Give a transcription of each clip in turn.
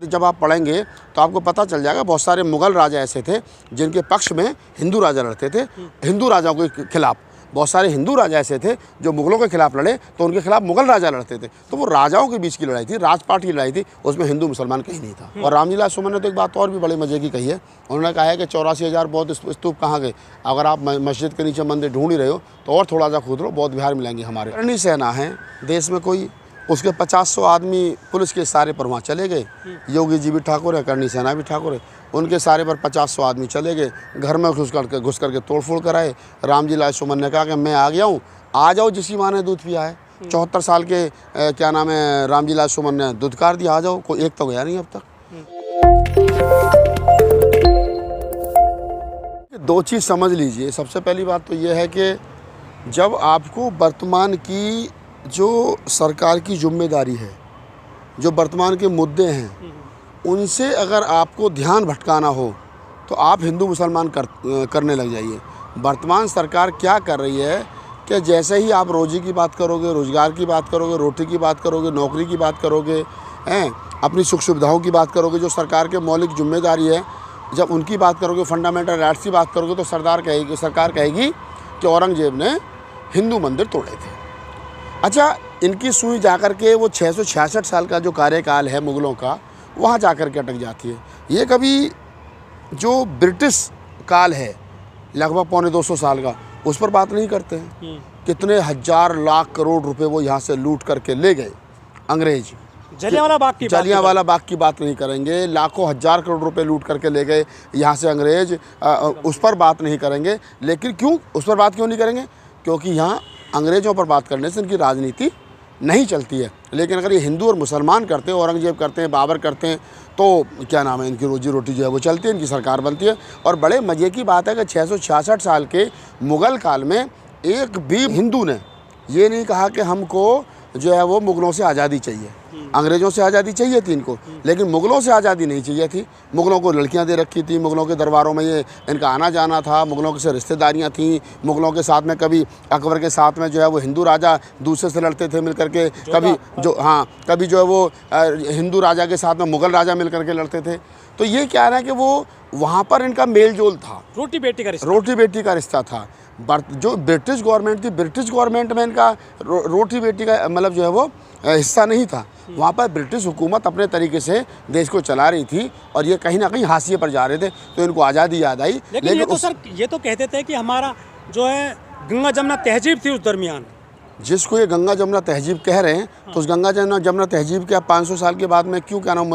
जब आप पढ़ेंगे तो आपको पता चल जाएगा बहुत सारे मुग़ल राजा ऐसे थे जिनके पक्ष में हिंदू राजा लड़ते थे, हिंदू राजाओं के खिलाफ। बहुत सारे हिंदू राजा ऐसे थे जो मुग़लों के खिलाफ लड़े तो उनके खिलाफ मुग़ल राजा लड़ते थे। तो वो राजाओं के बीच की लड़ाई थी, राजपाट की लड़ाई थी, उसमें हिंदू मुसलमान कहीं नहीं था। और रामजी सुमन ने तो एक बात और भी बड़े मज़े की कही है। उन्होंने कहा है कि 84,000 बौद्ध स्तूप कहाँ गए। अगर आप मस्जिद के नीचे मंदिर ढूंढ ही रहे हो तो और थोड़ा सा खोद लो, बौद्ध विहार मिलेंगे हमारे। करणी सेना है देश में कोई, उसके 50-100 आदमी पुलिस के इशारे पर वहाँ चले गए। योगी जी भी ठाकुर है, करणी सेना भी ठाकुर है, उनके इशारे पर 50-100 आदमी चले गए, घर में घुस करके तोड़फोड़ कराए। रामजी सुमन ने कहा कि मैं आ गया हूँ, आ जाओ जिसकी माँ ने दूध पिया है। 74 साल के क्या नाम है रामजी सुमन ने दुदकार दिया, आ जाओ। कोई एक तो गया नहीं अब तक। दो चीज़ समझ लीजिए। सबसे पहली बात तो ये है कि जब आपको वर्तमान की जो सरकार की जिम्मेदारी है, जो वर्तमान के मुद्दे हैं, उनसे अगर आपको ध्यान भटकाना हो तो आप हिंदू मुसलमान करने लग जाइए। वर्तमान सरकार क्या कर रही है कि जैसे ही आप रोजी की बात करोगे, रोज़गार की बात करोगे, रोटी की बात करोगे, नौकरी की बात करोगे, अपनी सुख सुविधाओं की बात करोगे, जो सरकार के मौलिक जिम्मेदारी है, जब उनकी बात करोगे, फंडामेंटल राइट्स की बात करोगे, तो सरकार कहेगी कि औरंगजेब ने हिंदू मंदिर तोड़े थे। अच्छा, इनकी सुई जाकर के वो 666 साल का जो कार्यकाल है मुग़लों का, वहाँ जाकर के अटक जाती है। ये कभी जो ब्रिटिश काल है लगभग 250 साल का, उस पर बात नहीं करते हैं। कितने हजार लाख करोड़ रुपए वो यहाँ से लूट करके ले गए अंग्रेज। जलियांवाला बाग की बात नहीं करेंगे। लाखों हजार करोड़ रुपए लूट करके ले गए यहाँ से अंग्रेज, उस पर बात नहीं करेंगे। लेकिन क्यों उस पर बात क्यों नहीं करेंगे? क्योंकि यहाँ अंग्रेज़ों पर बात करने से इनकी राजनीति नहीं चलती है। लेकिन अगर ये हिंदू और मुसलमान करते हैं, औरंगजेब करते हैं, बाबर करते हैं, तो क्या नाम है, इनकी रोजी रोटी जो है वो चलती है, इनकी सरकार बनती है। और बड़े मज़े की बात है कि 666 साल के मुग़ल काल में एक भी हिंदू ने ये नहीं कहा कि हमको जो है वो मुग़लों से आज़ादी चाहिए। अंग्रेज़ों से आज़ादी चाहिए थी इनको, लेकिन मुग़लों से आज़ादी नहीं चाहिए थी। मुग़लों को लड़कियां दे रखी थी, मुग़लों के दरबारों में ये इनका आना जाना था, मुग़लों के से रिश्तेदारियां थीं। मुग़लों के साथ में कभी अकबर के साथ में जो है वो हिंदू राजा दूसरे से लड़ते थे मिल करके, कभी जो है वो हिंदू राजा के साथ में मुग़ल राजा मिल करके लड़ते थे। तो ये क्या है कि वो वहाँ पर इनका मेल जोल था, रोटी बेटी का रिश्ता था। जो ब्रिटिश गवर्नमेंट थी, ब्रिटिश गवर्नमेंट में इनका रोटी बेटी का मतलब जो है वो हिस्सा नहीं था। वहाँ पर ब्रिटिश हुकूमत अपने तरीके से देश को चला रही थी और ये कहीं ना कहीं हाशिए पर जा रहे थे, तो इनको आज़ादी याद आई। लेकिन ये तो सर ये तो कहते थे कि हमारा जो है गंगा जमुना तहजीब थी उस दरमियान। जिसको ये गंगा जमुना तहजीब कह रहे हैं, तो उस गंगा जमुना तहजीब के आप 500 साल के बाद में क्यों क्या नाम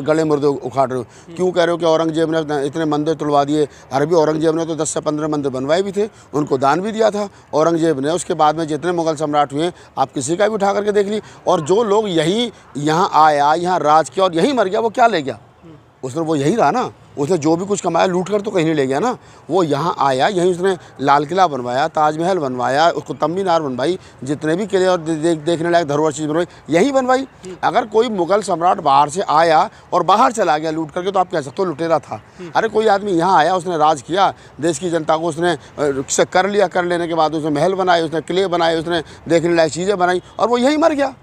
गले मुर्दे उखाड़ रहे हो? क्यों कह रहे हो कि औरंगजेब ने इतने मंदिर तुड़वा दिए? अरबी औरंगजेब ने तो 10 से 15 मंदिर बनवाए भी थे, उनको दान भी दिया था औरंगजेब ने। उसके बाद में जितने मुग़ल सम्राट हुए, आप किसी का भी उठा करके देख ली। और जो लोग यहाँ आया, यहाँ राज किया और यहीं मर गया, वो क्या ले गया? उसने वो यही रहा ना, उसने जो भी कुछ कमाया लूट कर तो कहीं नहीं ले गया ना। वो यहाँ आया, यहीं उसने लाल किला बनवाया, ताजमहल बनवाया, कुतुब मीनार बनवाई, जितने भी किले और देखने लायक धरोहर चीज़ बनवाई यहीं बनवाई। अगर कोई मुग़ल सम्राट बाहर से आया और बाहर चला गया लूट करके, तो आप कह सकते हो लुटेरा था। अरे कोई आदमी यहाँ आया, उसने राज किया, देश की जनता को उसने कर लिया, कर लेने के बाद उसने महल बनाए, उसने किले बनाए, उसने देखने लायक चीज़ें बनाई, और वो यहीं मर गया।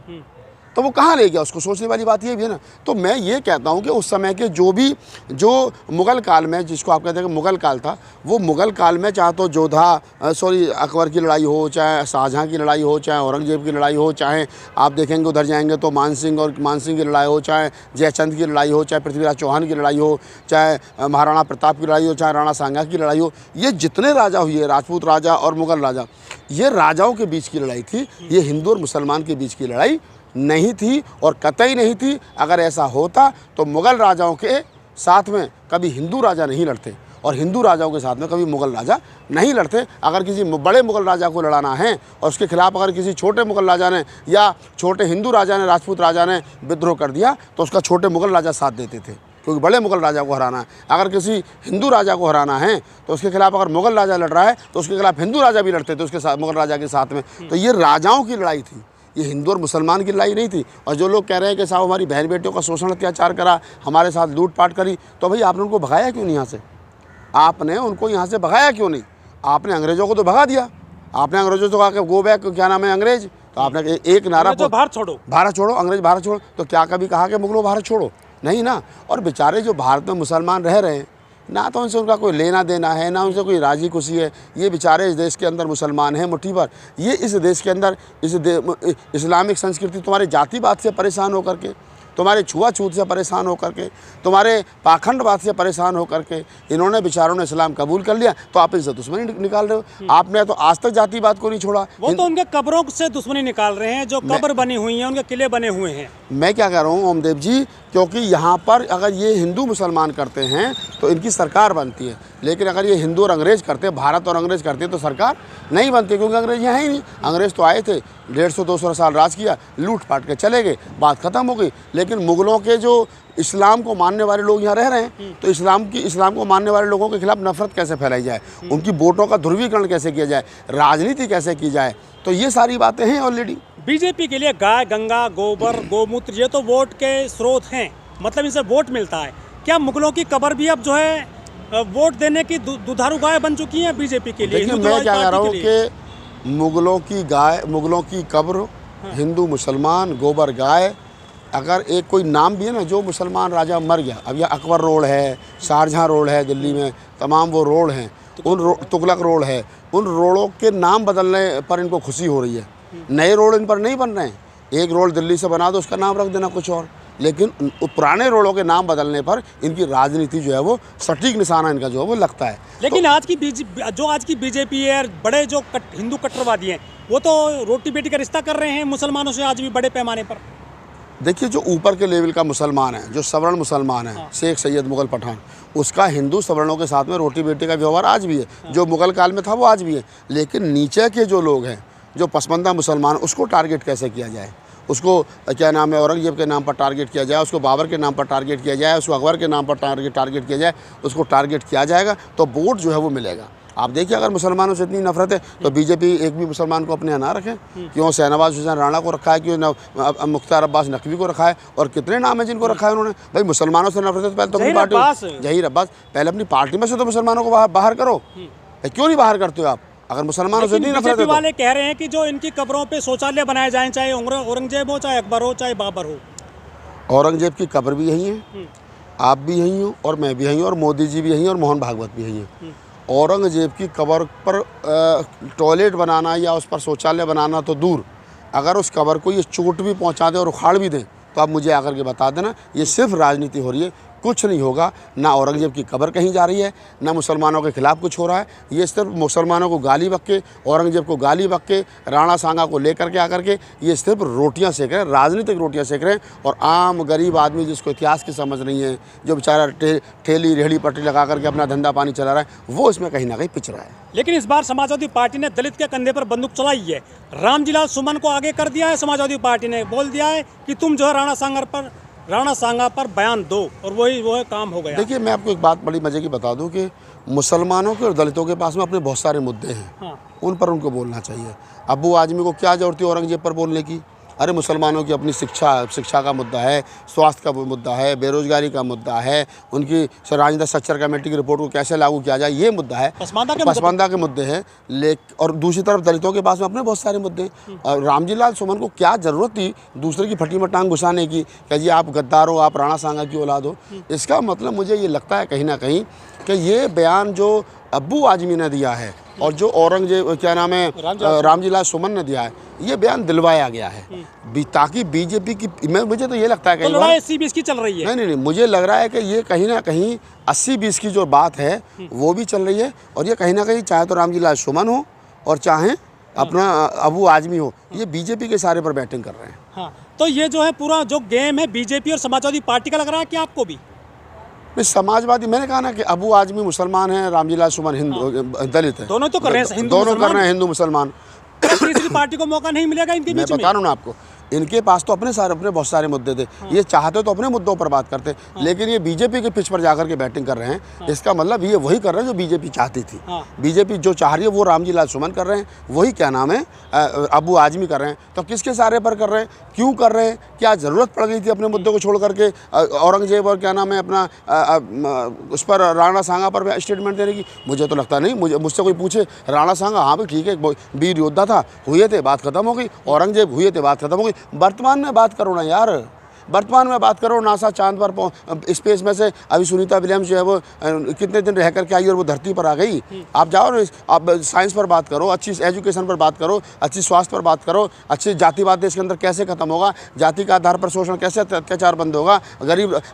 तो वो कहाँ ले गया? उसको सोचने वाली बात ये भी है ना। तो मैं ये कहता हूँ कि उस समय के जो मुग़ल काल में, जिसको आप कहते हैं कि मुग़ल काल था, वो मुग़ल काल में चाहे तो अकबर की लड़ाई हो, चाहे शाहजहाँ की लड़ाई हो, चाहे औरंगजेब की लड़ाई हो, चाहे आप देखेंगे उधर जाएंगे तो मानसिंह की लड़ाई हो, चाहे जयचंद की लड़ाई हो, चाहे पृथ्वीराज चौहान की लड़ाई हो, चाहे महाराणा प्रताप की लड़ाई हो, चाहे राणा सांगा की लड़ाई हो, ये जितने राजा हुए, राजपूत राजा और मुग़ल राजा, ये राजाओं के बीच की लड़ाई थी। ये हिंदू और मुसलमान के बीच की लड़ाई नहीं थी और कतई नहीं थी। अगर ऐसा होता तो मुग़ल राजाओं के साथ में कभी हिंदू राजा नहीं लड़ते और हिंदू राजाओं के साथ में कभी मुग़ल राजा नहीं लड़ते। अगर किसी बड़े मुग़ल राजा को लड़ाना है और उसके खिलाफ अगर किसी छोटे मुग़ल राजा ने या छोटे हिंदू राजा ने, राजपूत राजा ने विद्रोह कर दिया, तो उसका छोटे मुग़ल राजा साथ देते थे, क्योंकि बड़े मुग़ल राजा को हराना है। अगर किसी हिंदू राजा को हराना है तो उसके खिलाफ अगर मुग़ल राजा लड़ रहा है तो उसके खिलाफ हिंदू राजा भी लड़ते थे उसके साथ, मुग़ल राजा के साथ में। तो ये राजाओं की लड़ाई थी, ये हिंदू और मुसलमान की लड़ाई नहीं थी। और जो लोग कह रहे हैं कि साहब हमारी बहन बेटियों का शोषण अत्याचार करा, हमारे साथ लूटपाट करी, तो भाई आपने उनको भगाया क्यों नहीं यहाँ से? आपने उनको यहाँ से भगाया क्यों नहीं? आपने अंग्रेज़ों को तो भगा दिया। आपने अंग्रेज़ों से कहा कि गो बैक, क्या नाम है अंग्रेज, तो आपने एक नारा, भारत छोड़ो, भारत छोड़ो, अंग्रेज भारत छोड़ो। तो क्या कभी कहा कि मुग़लों भारत छोड़ो? नहीं ना। और बेचारे जो भारत में मुसलमान रह रहे हैं, ना तो उनसे उनका कोई लेना देना है, ना उनसे कोई राजी खुशी है। ये बेचारे इस देश के अंदर मुसलमान हैं मुट्ठी भर। ये इस देश के अंदर इस्लामिक संस्कृति, तुम्हारे जातिवाद से परेशान होकर के, तुम्हारे छुआछूत से परेशान होकर के, तुम्हारे पाखंडवाद से परेशान होकर के इन्होंने बेचारों ने इस्लाम कबूल कर लिया, तो आप इनसे दुश्मनी निकाल रहे हो। आपने तो आज तक जातिवाद को नहीं छोड़ा। वो तो उनके कब्रों से दुश्मनी निकाल रहे हैं, जो कब्र बनी हुई हैं, उनके किले बने हुए हैं। मैं क्या कह रहा हूँ ओमदेव जी, क्योंकि यहाँ पर अगर ये हिंदू मुसलमान करते हैं तो इनकी सरकार बनती है, लेकिन अगर ये हिंदू और अंग्रेज़ करते, भारत और अंग्रेज़ करते तो सरकार नहीं बनती, क्योंकि अंग्रेज़ यहाँ ही नहीं। अंग्रेज़ तो आए थे, 150-200 साल राज किया, लूट पाट के चले गए, बात ख़त्म हो गई। लेकिन मुग़लों के जो इस्लाम को मानने वाले लोग यहाँ रह रहे हैं, तो इस्लाम को मानने वाले लोगों के खिलाफ नफरत कैसे फैलाई जाए, उनकी वोटों का ध्रुवीकरण कैसे किया जाए, राजनीति कैसे की जाए, तो ये सारी बातें हैं ऑलरेडी। बीजेपी के लिए गाय, गंगा, गोबर, गोमूत्र ये तो वोट के स्रोत हैं, मतलब इनसे वोट मिलता है। क्या मुगलों की कब्र भी अब जो है वोट देने की दुधारू गाय बन चुकी है बीजेपी के लिए? देखिए, मैं क्या कह रहा हूँ कि मुगलों की गाय, मुगलों की कब्र, हिंदू मुसलमान, गोबर गाय, अगर एक कोई नाम भी है ना, जो मुसलमान राजा मर गया, अब यह अकबर रोड है, शाहजहाँ रोड है दिल्ली में, तमाम वो रोड हैं, तुगलक रोड है, उन रोडों के नाम बदलने पर इनको खुशी हो रही है। नए रोड इन पर नहीं बन रहे हैं। एक रोड दिल्ली से बना दो, उसका नाम रख देना कुछ और, लेकिन पुराने रोडों के नाम बदलने पर इनकी राजनीति जो है वो सटीक निशाना इनका जो है वो लगता है। लेकिन तो आज की बीजेपी है, बड़े जो हिंदू कट्टरवादी हैं, वो तो रोटी बेटी का रिश्ता कर रहे हैं मुसलमानों से आज भी बड़े पैमाने पर। देखिए, जो ऊपर के लेवल का मुसलमान है, जो सवर्ण मुसलमान है, शेख सैयद मुगल पठान, उसका हिंदू सवर्णों के साथ में रोटी बेटी का व्यवहार आज भी है। जो मुगल काल में था वो आज भी है। लेकिन नीचे के जो लोग हैं, जो पसमंदा मुसलमान, उसको टारगेट कैसे किया जाए, उसको क्या नाम है, औरंगजेब के नाम पर टारगेट किया जाए, उसको बाबर के नाम पर टारगेट किया जाए, उसको अकबर के नाम पर टारगेट किया जाए, उसको टारगेट किया जाएगा तो वोट जो है वो मिलेगा। आप देखिए, अगर मुसलमानों से इतनी नफरत है तो बीजेपी एक भी मुसलमान को अपने यहाँ ना रखे। क्यों शहनवाज हुसैन राणा को रखा है, क्यों मुख्तार अब्बास नकवी को रखा है, और कितने नाम है जिनको रखा है उन्होंने। भाई मुसलमानों से नफरत है तो पहले तो अपनी पार्टी, जहीर अब्बास, पहले अपनी पार्टी में से तो मुसलमानों को बाहर करो। क्यों नहीं बाहर करते हो आप, अगर मुसलमानों से नहीं नफरत है? वाले कह रहे हैं कि जो इनकी कब्रों पे शौचालय बनाए जाएं, चाहे औरंगजेब हो, चाहे अकबर हो, चाहे बाबर हो। औरंगजेब की कब्र भी यही है, आप भी यही हो, और मैं भी यही हूँ, और मोदी जी भी यही, और मोहन भागवत भी यही है। औरंगजेब की कब्र पर टॉयलेट बनाना या उस पर शौचालय बनाना तो दूर, अगर उस कब्र को ये चोट भी पहुंचा दें और उखाड़ भी दें तो आप मुझे आकर के बता देना। ये सिर्फ राजनीति हो रही है, कुछ नहीं होगा। ना औरंगजेब की कब्र कहीं जा रही है, ना मुसलमानों के खिलाफ कुछ हो रहा है। ये सिर्फ मुसलमानों को गाली बक के, औरंगजेब को गाली बक के, राणा सांगा को लेकर के आकर के ये सिर्फ रोटियां सेक रहे हैं, राजनीतिक रोटियां सेक रहे हैं। और आम गरीब आदमी जिसको इतिहास की समझ नहीं है, जो बेचारा ठेली रेहड़ी पटरी लगा करके अपना धंधा पानी चला रहा है, वो इसमें कहीं ना कहीं पिछ रहा है। लेकिन इस बार समाजवादी पार्टी ने दलित के कंधे पर बंदूक चलाई है। रामजीलाल सुमन को आगे कर दिया है समाजवादी पार्टी ने, बोल दिया है कि तुम जो है राणा सांगा पर बयान दो, और वही काम हो गया। देखिए, मैं आपको एक बात बड़ी मजे की बता दूं कि मुसलमानों के और दलितों के पास में अपने बहुत सारे मुद्दे हैं, उन पर उनको बोलना चाहिए। अबू आजमी को क्या जरूरत है औरंगजेब पर बोलने की? अरे मुसलमानों की अपनी शिक्षा का मुद्दा है, स्वास्थ्य का मुद्दा है, बेरोजगारी का मुद्दा है, उनकी राजनीतिक सच्चर कमेटी की रिपोर्ट को कैसे लागू किया जाए, ये मुद्दा है, पसमानदा के मुद्दे हैं। और दूसरी तरफ दलितों के पास में अपने बहुत सारे मुद्दे हैं। और रामजीलाल सुमन को क्या ज़रूरत थी दूसरे की फटी में टांग घुसाने की, कि जी आप गद्दार हो, आप राणा सांगा की औलाद हो? इसका मतलब मुझे ये लगता है कहीं ना कहीं कि ये बयान जो अब्बू आजमी ने दिया है और जो औरंगजेब क्या नाम है रामजीलाल सुमन ने दिया है, ये बयान दिलवाया गया है ताकि बीजेपी की, मुझे तो ये लगता है कहीं तो लड़ाई 80-20 की चल रही है। नहीं, मुझे लग रहा है कि ये कहीं ना कहीं 80-20 की जो बात है वो भी चल रही है। और ये कहीं ना कहीं चाहे तो रामजीलाल सुमन हो और चाहे अपना अबू आजमी हो, ये बीजेपी के सारे पर बैटिंग कर रहे हैं। हाँ, तो ये जो है पूरा जो गेम है बीजेपी और समाजवादी पार्टी का लग रहा है कि आपको भी? समाजवादी, मैंने कहा ना कि अबू आजमी मुसलमान है, रामजीलाल सुमन हिंदू दलित है, दोनों तो कर रहे हैं, दोनों कर रहे हैं हिंदू मुसलमान। तीसरी पार्टी को मौका नहीं मिलेगा इनके बीच में। मैं बता रहा हूँ ना आपको, इनके पास तो अपने बहुत सारे मुद्दे थे। ये चाहते तो अपने मुद्दों पर बात करते, लेकिन ये बीजेपी के पिच पर जाकर के बैटिंग कर रहे हैं। इसका मतलब ये वही कर रहे हैं जो बीजेपी चाहती थी। बीजेपी जो चाह रही है वो रामजीलाल सुमन कर रहे हैं, वही क्या नाम है अबू आजमी कर रहे हैं। तो किसके सहारे पर कर रहे हैं, क्यों कर रहे हैं, क्या ज़रूरत पड़ गई थी अपने मुद्दे को छोड़ करके औरंगजेब और क्या नाम है अपना उस पर राणा सांगा पर स्टेटमेंट देने की? मुझे तो लगता नहीं। मुझसे कोई पूछे राणा सांगा, हाँ भाई ठीक है, वीर योद्धा था, हुए थे, बात खत्म हो गई। औरंगजेब हुए थे, बात खत्म हो गई। वर्तमान में बात करो ना यार, वर्तमान में बात करो, नासा चांद पर स्पेस में से अभी सुनीता विलियम्स जो है वो कितने दिन रह करके आई और वो धरती पर आ गई। आप जाओ ना, आप साइंस पर बात करो, अच्छी एजुकेशन पर बात करो, अच्छी स्वास्थ्य पर बात करो, अच्छी जातिवाद देश के अंदर कैसे खत्म होगा, जाति के आधार पर शोषण कैसे अत्याचार बंद होगा,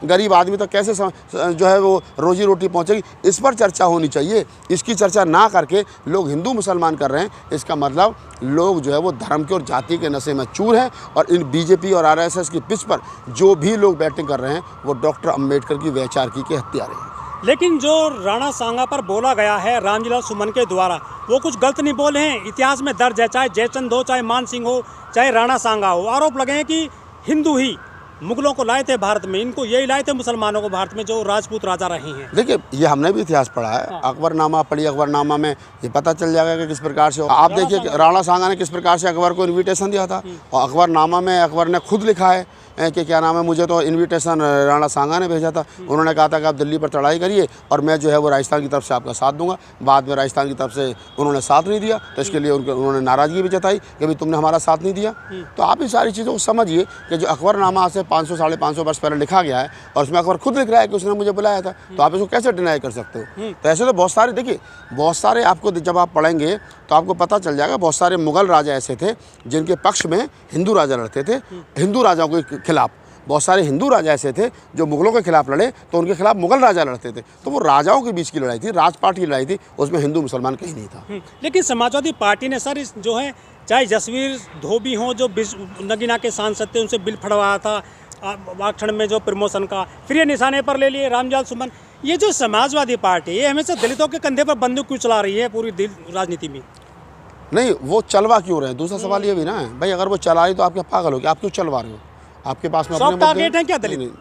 गरीब आदमी तक कैसे जो है वो रोजी रोटी पहुंचेगी, इस पर चर्चा होनी चाहिए। इसकी चर्चा ना करके लोग हिंदू मुसलमान कर रहे हैं, इसका मतलब लोग जो है वो धर्म के और जाति के नशे में चूर हैं। और इन बीजेपी और आरएसएस की पिच पर जो भी लोग बैटिंग कर रहे हैं वो डॉक्टर अंबेडकर की वैचारिकी के हत्यारे हैं। लेकिन जो राणा सांगा पर बोला गया है रामजीलाल सुमन के द्वारा, वो कुछ गलत नहीं बोले हैं, इतिहास में दर्ज है। चाहे जयचंद हो, चाहे मान सिंह हो, चाहे राणा सांगा हो, आरोप लगे हैं कि हिंदू ही मुगलों को लाए थे भारत में, इनको यही लाए थे मुसलमानों को भारत में, जो राजपूत राजा रहे हैं। देखिए, ये हमने भी इतिहास पढ़ा है। अकबरनामा पढ़ी, अकबरनामा में ये पता चल जाएगा कि किस प्रकार से आप देखिए राणा सांगा ने किस प्रकार से अकबर को इन्विटेशन दिया था। और अकबरनामा में अकबर ने खुद लिखा है कि क्या नाम है, मुझे तो इनविटेशन राणा सांगा ने भेजा था। उन्होंने कहा था कि आप दिल्ली पर चढ़ाई करिए और मैं जो है वो राजस्थान की तरफ से आपका साथ दूंगा। बाद में राजस्थान की तरफ से उन्होंने साथ नहीं दिया, तो इसके लिए उन्होंने नाराज़गी भी जताई कि भाई तुमने हमारा साथ नहीं दिया। तो आप इस सारी चीज़ों को समझिए कि जो अकबरनामा से 500 साढ़े 500 वर्ष पहले लिखा गया है और उसमें अकबर खुद लिख रहा है कि उसने मुझे बुलाया था, तो आप इसको कैसे डिनाई कर सकते हो। तो ऐसे तो बहुत सारे, देखिए बहुत सारे आपको जब आप पढ़ेंगे तो आपको पता चल जाएगा, बहुत सारे मुगल राजा ऐसे थे जिनके पक्ष में हिंदू राजा लड़ते थे, हिंदू राजाओं के खिलाफ। बहुत सारे हिंदू राजा ऐसे थे जो मुगलों के खिलाफ लड़े, तो उनके खिलाफ मुगल राजा लड़ते थे। तो वो राजाओं के बीच की लड़ाई थी, राजपाट की लड़ाई थी, उसमें हिंदू मुसलमान कहीं नहीं था। लेकिन समाजवादी पार्टी ने सर इस जो है, चाहे जसवीर धोबी हों जो नगीना के सांसद थे, उनसे बिल फड़वाया था आरक्षण में जो प्रमोशन का, फिर ये निशाने पर ले लिए रामजीलाल सुमन। ये जो समाजवादी पार्टी ये हमेशा दलितों के कंधे पर बंदूक क्यों चला रही है पूरी राजनीति में? नहीं, वो चलवा क्यों रहे हैं? दूसरा सवाल ये भी ना है भाई, अगर वो चला रही तो आप क्या पागल हो गए? आप क्यों चलवा रहे हो? आपके पास में अपने टारगेट है क्या दलित?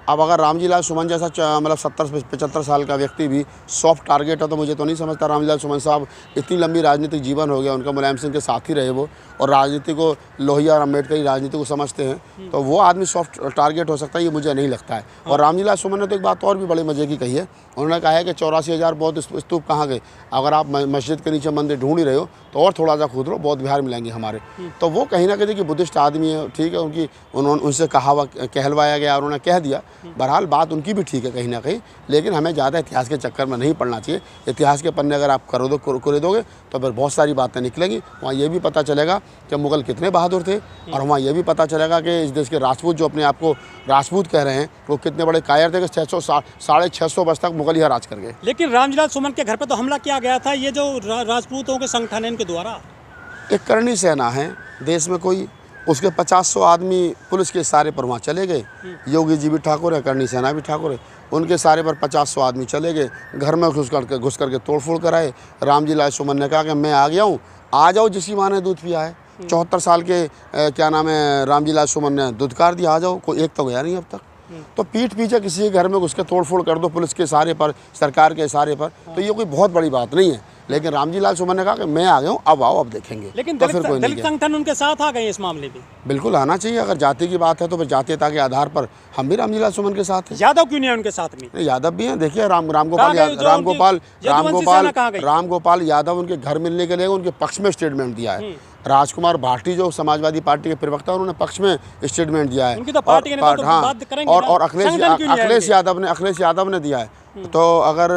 अब अगर रामजीलाल सुमन जैसा मतलब 70-75 साल का व्यक्ति भी सॉफ्ट टारगेट है तो मुझे तो नहीं समझता। रामजीलाल सुमन साहब इतनी लंबी राजनीतिक जीवन हो गया उनका, मुलायम सिंह के साथ ही रहे वो, और राजनीति को लोहिया और अम्बेडकर की राजनीति को समझते हैं, तो वो आदमी सॉफ्ट टारगेट हो सकता है, ये मुझे नहीं लगता है। और रामजीलाल सुमन ने तो एक बात और भी बड़े मजे की कही है। उन्होंने कहा है कि 84,000 बौद्ध स्तूप कहाँ गए? अगर आप मस्जिद के नीचे मंदिर ढूंढ ही रहे हो तो और थोड़ा सा खोद लो, बौद्ध विहार मिलेंगे हमारे। तो वो कहीं ना कहीं देखिए बुद्धिस्ट आदमी है, ठीक है, उनसे कहलवाया गया, उन्होंने कह दिया। बहरहाल बात उनकी भी ठीक है कहीं ना कहीं, लेकिन हमें ज़्यादा इतिहास के चक्कर में नहीं पड़ना चाहिए। इतिहास के पन्ने अगर आप कुरेदोगे तो फिर बहुत सारी बातें निकलेंगी। वहाँ ये भी पता चलेगा कि मुगल कितने बहादुर थे, और वहाँ ये भी पता चलेगा कि इस देश के राजपूत जो अपने आप को राजपूत कह रहे हैं वो कितने बड़े कायर थे कि 600-650 वर्ष तक मुगल ही राज कर गए। लेकिन रामजीलाल सुमन के घर पर तो हमला किया गया था, ये जो राजपूतों के संगठन है इनके द्वारा। एक करनी सेना है देश में कोई, उसके 50-100 आदमी पुलिस के इशारे पर वहाँ चले गए। योगी जी भी ठाकुर है, करनी सेना भी ठाकुर है, उनके इशारे पर 50-100 आदमी चले गए, घर में घुस करके तोड़फोड़ कराए। रामजीलाल सुमन ने कहा कि मैं आ गया हूँ, आ जाओ, जिसकी माँ ने दूध पिया है। 74 साल के क्या नाम है रामजीलाल सुमन ने दुदकार दिया, आ जाओ, कोई एक तो गया नहीं अब तक। तो पीठ पीछे किसी के घर में घुस के तोड़फोड़ कर दो पुलिस के इशारे पर, सरकार के इशारे पर, तो ये कोई बहुत बड़ी बात नहीं है। लेकिन रामजीलाल सुमन ने कहा कि मैं आ गया हूँ, अब आओ, अब देखेंगे। लेकिन तो फिर कोई दलित संगठन उनके साथ आ गए इस मामले में। बिल्कुल आना चाहिए। अगर जाति की बात है तो फिर जातीयता के आधार पर हम भी रामजीलाल सुमन के साथ हैं। यादव क्यों नहीं है उनके साथ में? यादव भी हैं। देखिए रामगोपाल यादव उनके घर मिलने के लिए उनके पक्ष में स्टेटमेंट दिया है। राजकुमार भाटी जो समाजवादी पार्टी के प्रवक्ता उन्होंने पक्ष में स्टेटमेंट दिया है। और अखिलेश यादव ने दिया है। तो अगर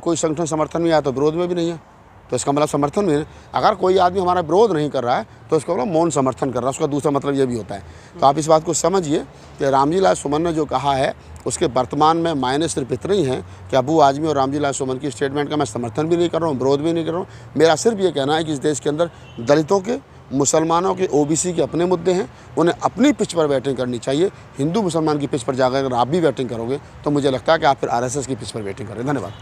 कोई संगठन समर्थन में आया तो विरोध में भी नहीं है, तो इसका मतलब समर्थन में। अगर कोई आदमी हमारा विरोध नहीं कर रहा है तो इसका मतलब मौन समर्थन कर रहा है, उसका दूसरा मतलब ये भी होता है। तो आप इस बात को समझिए कि रामजीलाल सुमन ने जो कहा है उसके वर्तमान में मायने सिर्फ इतने ही हैं कि अबू आजमी और रामजीलाल सुमन की स्टेटमेंट का मैं समर्थन भी नहीं कर रहा हूँ, विरोध भी नहीं कर रहा हूँ। मेरा सिर्फ ये कहना है कि इस देश के अंदर दलितों के, मुसलमानों के, ओबीसी के अपने मुद्दे हैं, उन्हें अपनी पिच पर बैटिंग करनी चाहिए। हिंदू मुसलमान की पिच पर जाकर अगर आप भी बैटिंग करोगे तो मुझे लगता है कि आप फिर आरएसएस की पिच पर बैटिंग करें। धन्यवाद।